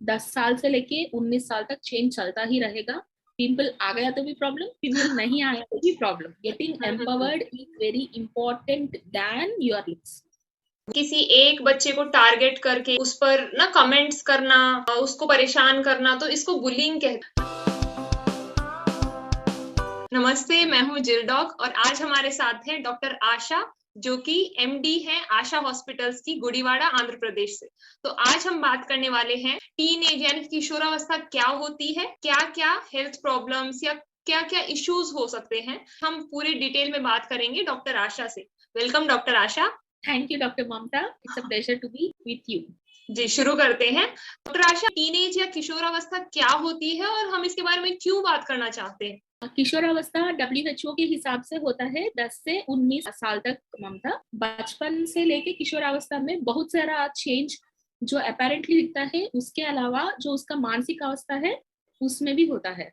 10 साल से लेके 19 साल तक चेंज चलता ही रहेगा। पिंपल आ गया तो भी प्रॉब्लम, पिंपल नहीं आया तो भी problem. Getting empowered is very important then your looks. किसी एक बच्चे को टारगेट करके उस पर ना कमेंट्स करना, उसको परेशान करना, तो इसको बुलिंग कहते। नमस्ते, मैं हूँ जिलडॉग और आज हमारे साथ है डॉक्टर आशा, जो कि एमडी है आशा हॉस्पिटल्स की, गुड़ीवाड़ा, आंध्र प्रदेश से। तो आज हम बात करने वाले हैं टीनेज यानी किशोरावस्था क्या होती है, क्या क्या हेल्थ प्रॉब्लम्स या क्या क्या इश्यूज हो सकते हैं। हम पूरे डिटेल में बात करेंगे डॉक्टर आशा से। Welcome doctor Asha. Thank you doctor Mamta, it's a pleasure to be with you. जी, शुरू करते हैं। डॉक्टर आशा, टीनेज या किशोरावस्था क्या होती है और हम इसके बारे में क्यों बात करना चाहते हैं? किशोरावस्था WHO के हिसाब से होता है 10 से 19 साल तक। ममता, बचपन से लेके किशोरावस्था में बहुत सारा चेंज जो अपेरेंटली दिखता है, उसके अलावा जो उसका मानसिक अवस्था है उसमें भी होता है।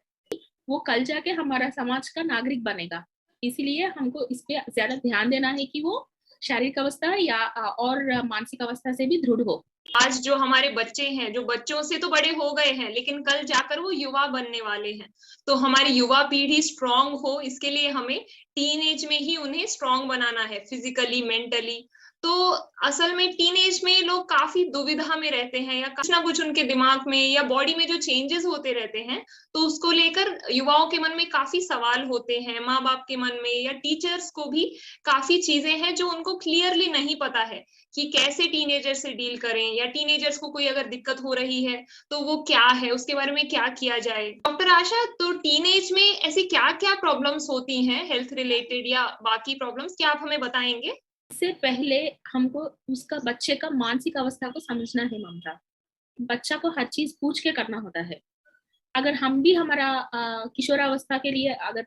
वो कल जाके हमारा समाज का नागरिक बनेगा, इसीलिए हमको इस पे ज्यादा ध्यान देना है कि वो शारीरिक अवस्था या और मानसिक अवस्था से भी दृढ़ हो। आज जो हमारे बच्चे हैं, जो बच्चों से तो बड़े हो गए हैं, लेकिन कल जाकर वो युवा बनने वाले हैं। तो हमारी युवा पीढ़ी स्ट्रांग हो, इसके लिए हमें टीन एज में ही उन्हें स्ट्रांग बनाना है, फिजिकली, मेंटली। तो असल में टीन एज में लोग काफी दुविधा में रहते हैं, या कुछ ना कुछ उनके दिमाग में या बॉडी में जो चेंजेस होते रहते हैं, तो उसको लेकर युवाओं के मन में काफी सवाल होते हैं, माँ बाप के मन में या टीचर्स को भी काफी चीजें हैं जो उनको क्लियरली नहीं पता है कि कैसे टीनेजर से डील करें, या टीनेजर्स को कोई अगर दिक्कत हो रही है तो वो क्या है, उसके बारे में क्या किया जाए। डॉक्टर आशा, तो टीनेज में ऐसी क्या क्या प्रॉब्लम्स होती हैं, हेल्थ रिलेटेड या बाकी प्रॉब्लम्स, क्या आप हमें बताएंगे? इससे पहले हमको उसका बच्चे का मानसिक अवस्था को समझना है ममता। बच्चा को हर चीज पूछ के करना होता है। अगर हम भी हमारा किशोरावस्था के लिए अगर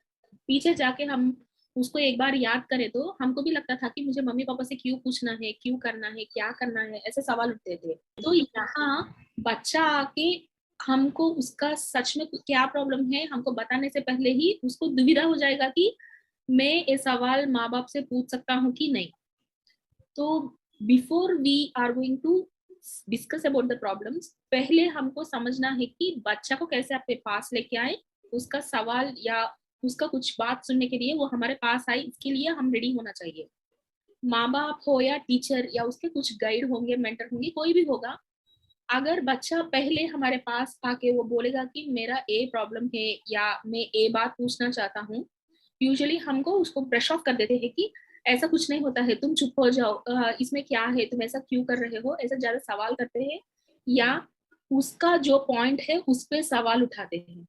पीछे जाके हम उसको एक बार याद करें, तो हमको भी लगता था कि मुझे मम्मी पापा से क्यों पूछना है, क्यों करना है, क्या करना है, ऐसे सवाल उठते थे। तो यहाँ बच्चा आके हमको उसका सच में क्या प्रॉब्लम है हमको बताने से पहले ही उसको दुविधा हो जाएगा कि मैं ये सवाल माँ बाप से पूछ सकता हूँ कि नहीं। तो before we are going to discuss about the problems, पहले हमको समझना है कि बच्चा को कैसे अपने पास लेके आए, उसका सवाल या उसका कुछ बात सुनने के लिए वो हमारे पास आए, इसके लिए हम रेडी होना चाहिए। माँ बाप हो या टीचर या उसके कुछ गाइड होंगे, मेंटर होंगे, कोई भी होगा। अगर बच्चा पहले हमारे पास आके वो बोलेगा कि मेरा ए प्रॉब्लम है या मैं ए बात पूछना चाहता हूँ, यूजुअली हमको उसको ब्रश ऑफ कर देते हैं कि ऐसा कुछ नहीं होता है, तुम चुप हो जाओ, इसमें क्या है, तुम ऐसा क्यों कर रहे हो, ऐसा ज्यादा सवाल करते हैं या उसका जो पॉइंट है उस पर सवाल उठाते हैं।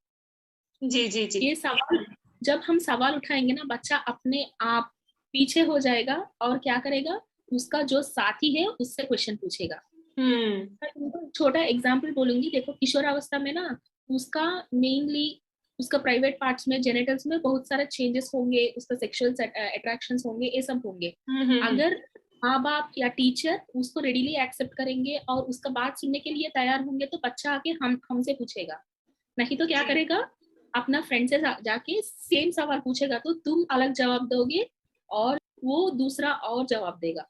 जी जी जी। ये सवाल, जब हम सवाल उठाएंगे ना, बच्चा अपने आप पीछे हो जाएगा और क्या करेगा, उसका जो साथी है उससे क्वेश्चन पूछेगा। छोटा एग्जाम्पल बोलूंगी, देखो किशोरावस्था में ना उसका मेनली उसका प्राइवेट पार्ट्स में, जेनिटल्स में बहुत सारे चेंजेस होंगे, उसका सेक्सुअल अट्रैक्शंस होंगे, ये सब होंगे। अगर माँ बाप या टीचर उसको रेडीली एक्सेप्ट करेंगे और उसका बात सुनने के लिए तैयार होंगे, तो बच्चा आके हमसे पूछेगा। नहीं तो क्या करेगा, अपना फ्रेंड से जाके सेम सवाल पूछेगा, तो तुम अलग जवाब दोगे और वो दूसरा और जवाब देगा,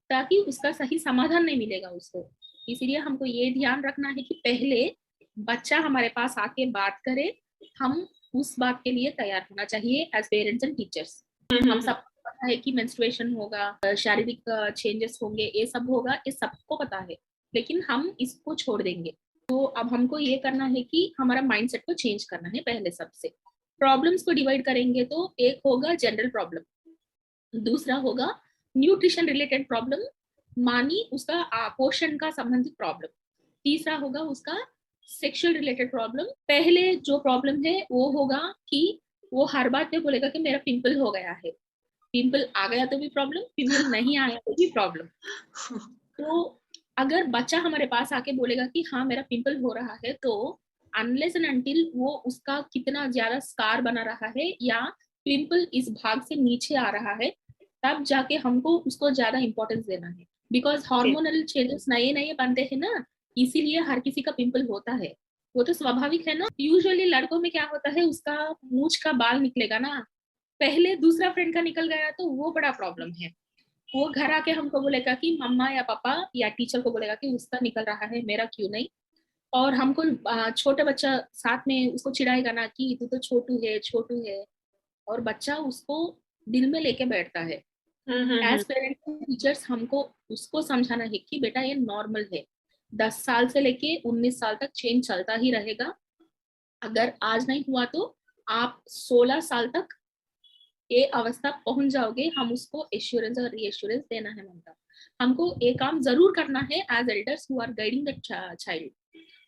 ताकि उसका सही समाधान नहीं मिलेगा उसको। इसीलिए हमको ये ध्यान रखना है कि पहले बच्चा हमारे पास आके बात करे, हम उस बात के लिए तैयार होना चाहिए एज पेरेंट्स एंड टीचर्स। हम सबको पता है कि मेंस्ट्रुएशन होगा, शारीरिक चेंजेस होंगे, ये सब होगा, ये सबको पता है, लेकिन हम इसको छोड़ देंगे। तो अब हमको ये करना है कि हमारा माइंडसेट को चेंज करना है। पहले सबसे प्रॉब्लम्स को डिवाइड करेंगे, तो एक होगा जनरल प्रॉब्लम, दूसरा होगा न्यूट्रिशन रिलेटेड प्रॉब्लम, मानी उसका पोषण का संबंधित प्रॉब्लम, तीसरा होगा उसका सेक्सुअल रिलेटेड प्रॉब्लम। पहले जो प्रॉब्लम है वो होगा कि वो हर बात पे बोलेगा कि मेरा पिंपल हो गया है। पिंपल आ गया तो भी प्रॉब्लम, पिंपल नहीं आया तो भी प्रॉब्लम। तो अगर बच्चा हमारे पास आके बोलेगा कि हाँ मेरा पिंपल हो रहा है, तो अनलेस एंड अनटिल वो उसका कितना ज्यादा स्कार बना रहा है या पिंपल इस भाग से नीचे आ रहा है, तब जाके हमको उसको ज्यादा इंपॉर्टेंस देना है। बिकॉज हार्मोनल चेंजेस नए नए बनते हैं ना, इसीलिए हर किसी का पिंपल होता है। वो तो स्वाभाविक है ना। यूजुअली लड़कों में क्या होता है, उसका मूंछ का बाल निकलेगा ना, पहले दूसरा फ्रेंड का निकल गया तो वो बड़ा प्रॉब्लम है। वो घर आके हमको बोलेगा कि मम्मा या पापा या टीचर को बोलेगा कि उसका निकल रहा है, मेरा क्यों नहीं। और हमको छोटा बच्चा साथ में उसको चिढ़ाएगा ना कि तू तो छोटू है, और बच्चा उसको दिल में लेके बैठता है। एज पेरेंट्स टीचर्स हमको उसको समझाना है कि बेटा ये नॉर्मल है, 10 साल से लेके 19 साल तक चेंज चलता ही रहेगा। अगर आज नहीं हुआ तो आप 16 साल तक ये अवस्था पहुंच जाओगे। हम उसको एश्योरेंस और रीएश्योरेंस देना है। हमको ये काम जरूर करना है as elders who are guiding the child.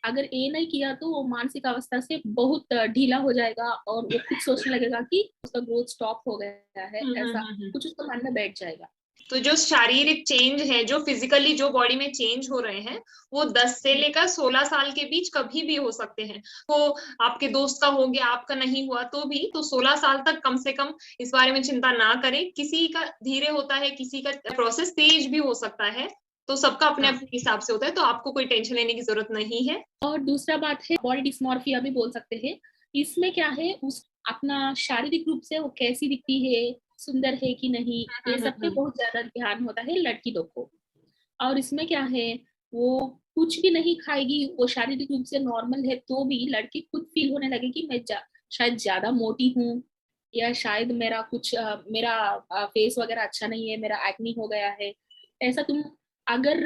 अगर ये नहीं किया तो वो मानसिक अवस्था से बहुत ढीला हो जाएगा और वो खुद सोचने लगेगा कि उसका ग्रोथ स्टॉप हो गया है, ऐसा कुछ उसका मन में बैठ जाएगा। तो जो शारीरिक चेंज है, जो फिजिकली जो बॉडी में चेंज हो रहे हैं, वो 10 से लेकर 16 साल के बीच कभी भी हो सकते हैं। तो आपके दोस्त का हो गया, आपका नहीं हुआ तो भी, तो 16 साल तक कम से कम इस बारे में चिंता ना करें। किसी का धीरे होता है, किसी का प्रोसेस तेज भी हो सकता है, तो सबका अपने अपने हिसाब से होता है, तो आपको कोई टेंशन लेने की जरूरत नहीं है। और दूसरा बात है बॉडी डिस्मॉर्फिया भी बोल सकते हैं। इसमें क्या है, उस अपना शारीरिक रूप से वो कैसी दिखती है, सुंदर है कि नहीं, ये सब पे बहुत ज्यादा ध्यान होता है लड़की लोग को। और इसमें क्या है, वो कुछ भी नहीं खाएगी, वो शारीरिक रूप से नॉर्मल है तो भी लड़की खुद फील होने लगे कि मैं शायद ज्यादा मोटी हूँ, या शायद मेरा कुछ मेरा फेस वगैरह अच्छा नहीं है, मेरा एक्नी हो गया है। ऐसा अगर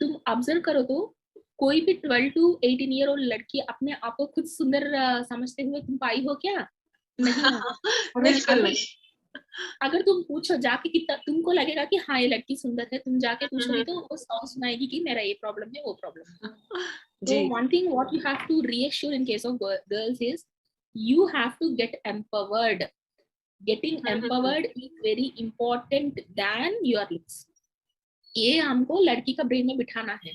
तुम ऑब्जर्व करो तो कोई भी 12 to 18 ईयर ओल्ड लड़की अपने आप को खुद सुंदर समझते हुए तुम पाई हो क्या? नहीं। अगर तुम पूछो जाके कि तुमको लगेगा कि हाँ ये लड़की सुंदर है, तुम जाके पूछोगे तो वो सॉन्ग सुनाएगी कि मेरा ये प्रॉब्लम है, वो प्रॉब्लम है। तो one thing what you have to reassure in case of girls is you have to get empowered. Getting empowered is very important than your looks. ये हमको लड़की का ब्रेन में बिठाना है।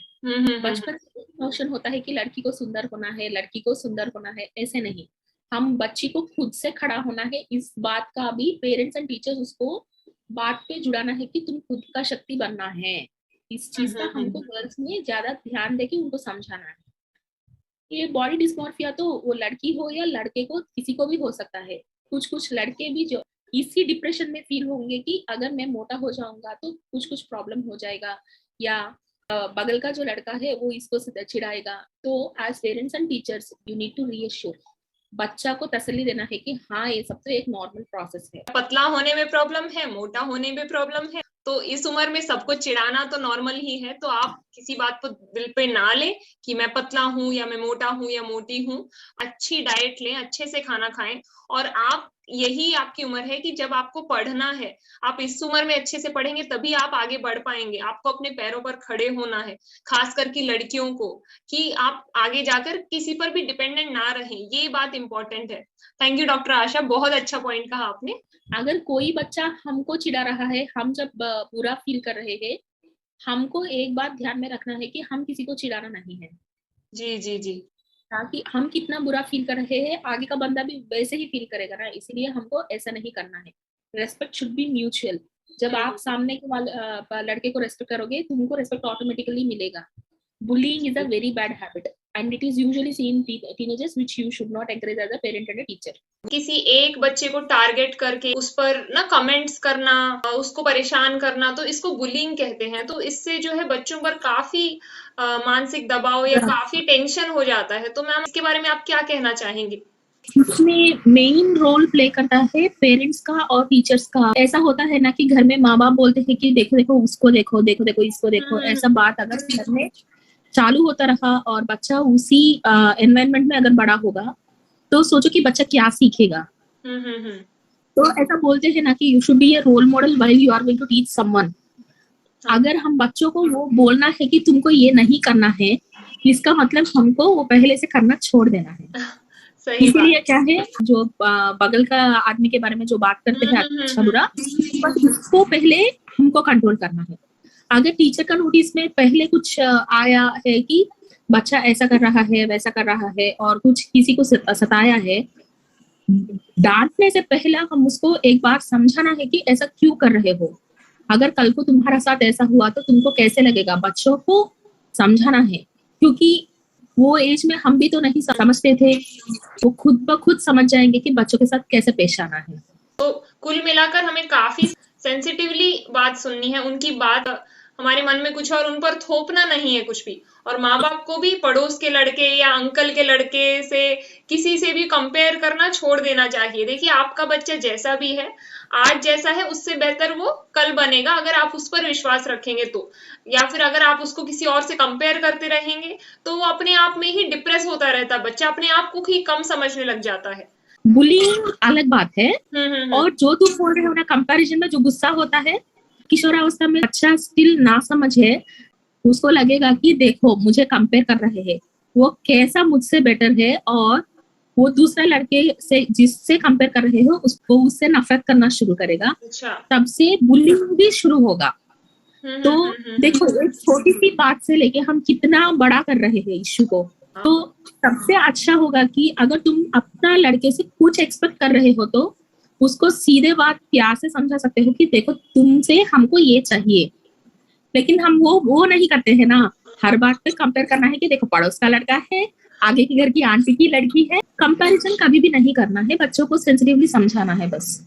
बचपन से नोशन होता है कि लड़की को सुंदर होना है, लड़की को सुंदर होना है, ऐसे नहीं। हम बच्ची को खुद से खड़ा होना है। इस बात का भी पेरेंट्स एंड टीचर्स उसको बात पे जुड़ाना है कि तुम खुद का शक्ति बनना है। इस चीज का हमको गर्ल्स में ज्यादा ध्यान देके उनको समझाना है। ये बॉडी डिस्मॉर्फिया तो वो लड़की हो या लड़के को, किसी को भी हो सकता है। कुछ लड़के भी जो इसी डिप्रेशन में फील होंगे कि अगर मैं मोटा हो जाऊंगा तो कुछ प्रॉब्लम हो जाएगा, या बगल का जो लड़का है वो इसको चिढ़ाएगा। तो as parents and teachers you need to reassure, बच्चा को तसल्ली देना है कि हाँ ये सब तो एक नॉर्मल प्रोसेस है। पतला होने में प्रॉब्लम है, मोटा होने में प्रॉब्लम है, तो इस उम्र में सबको चिढ़ाना तो नॉर्मल ही है। तो आप किसी बात को दिल पे ना ले कि मैं पतला हूँ या मैं मोटा हूँ या मोटी हूँ। अच्छी डाइट लें, अच्छे से खाना खाएं, और आप यही आपकी उम्र है कि जब आपको पढ़ना है, आप इस उम्र में अच्छे से पढ़ेंगे तभी आप आगे बढ़ पाएंगे। आपको अपने पैरों पर खड़े होना है, खास करके लड़कियों को, कि आप आगे जाकर किसी पर भी डिपेंडेंट ना रहें। ये बात इंपॉर्टेंट है। थैंक यू डॉक्टर आशा, बहुत अच्छा पॉइंट कहा आपने। अगर कोई बच्चा हमको चिढ़ा रहा है, हम जब बुरा फील कर रहे हैं, हमको एक बात ध्यान में रखना है कि हम किसी को चिढ़ाना नहीं है। जी जी जी। ताकि हम कितना बुरा फील कर रहे हैं आगे का बंदा भी वैसे ही फील करेगा ना, इसलिए हमको ऐसा नहीं करना है। Respect should be mutual. जब आप सामने के लड़के को रेस्पेक्ट करोगे, तुमको रेस्पेक्ट ऑटोमेटिकली मिलेगा। Bullying is a very bad habit and it is usually seen in teenagers, which you should not encourage as a parent and a teacher. किसी एक बच्चे को टारगेट करके उस पर ना कमेंट्स करना, उसको परेशान करना, तो इसको बुलिंग कहते हैं। तो इससे जो है बच्चों पर काफी मानसिक दबाव या काफी टेंशन हो जाता है। तो मैम इसके बारे में आप क्या कहना चाहेंगे? इसमें मेन रोल प्ले करता है पेरेंट्स का और टीचर्स का। ऐसा होता है ना कि घर में माँ बाप बोलते हैं कि देखो देखो उसको देखो, देखो देखो इसको देखो। ऐसा बात अगर घर में चालू होता रहा और बच्चा उसी एनवायरनमेंट में अगर बड़ा होगा, तो सोचो कि बच्चा क्या सीखेगा। तो ऐसा बोलते हैं ना कि you should be a role model while you are going to teach someone. अगर हम बच्चों को वो बोलना है कि तुमको ये नहीं करना है, इसका मतलब हमको वो पहले से करना छोड़ देना है। इसीलिए क्या है, जो बगल का आदमी के बारे में जो बात करते हैं अच्छा बुरा, उसको पहले हमको कंट्रोल करना है। अगर टीचर का नोटिस में पहले कुछ आया है कि बच्चा ऐसा कर रहा है, वैसा कर रहा है, और कुछ किसी को सताया है, डांटने से पहले हम उसको एक बार समझाना है कि ऐसा क्यों कर रहे हो। अगर कल को तुम्हारा साथ ऐसा हुआ तो तुमको कैसे लगेगा। बच्चों को समझाना है, क्योंकि वो एज में हम भी तो नहीं समझते थे। वो खुद ब खुद समझ जाएंगे कि बच्चों के साथ कैसे पेश आना है। तो कुल मिलाकर हमें काफी सेंसिटिवली बात सुननी है, उनकी बात हमारे मन में कुछ और उन पर थोपना नहीं है कुछ भी। और माँ बाप को भी पड़ोस के लड़के या अंकल के लड़के से किसी से भी कंपेयर करना छोड़ देना चाहिए। देखिए आपका बच्चा जैसा भी है, आज जैसा है उससे बेहतर वो कल बनेगा अगर आप उस पर विश्वास रखेंगे तो। या फिर अगर आप उसको किसी और से कंपेयर करते रहेंगे तो वो अपने आप में ही डिप्रेस होता रहता है, बच्चा अपने आप को ही कम समझने लग जाता है। बुलिंग अलग बात है। और जो तुम बोल रहे हो ना कंपैरिजन में जो गुस्सा होता है, किशोरावस्था में बच्चा स्टिल ना समझ है, उसको लगेगा कि देखो मुझे कंपेयर कर रहे हैं, वो कैसा मुझसे बेटर है, और वो दूसरे लड़के से जिससे कंपेयर कर रहे हो उसको उससे नफरत करना शुरू करेगा। तब से बुलिंग भी शुरू होगा। तो देखो एक छोटी सी बात से लेके हम कितना बड़ा कर रहे हैं इश्यू को। तो सबसे अच्छा होगा कि अगर तुम अपना लड़के से कुछ एक्सपेक्ट कर रहे हो तो उसको सीधे बात प्यार से समझा सकते हो कि देखो तुमसे हमको ये चाहिए। लेकिन हम वो नहीं करते हैं ना, हर बात पे कंपेयर करना है कि देखो पड़ोस का लड़का है, आगे के घर की आंटी की लड़की है। कंपैरिजन कभी भी नहीं करना है, बच्चों को सेंसिटिवली समझाना है बस।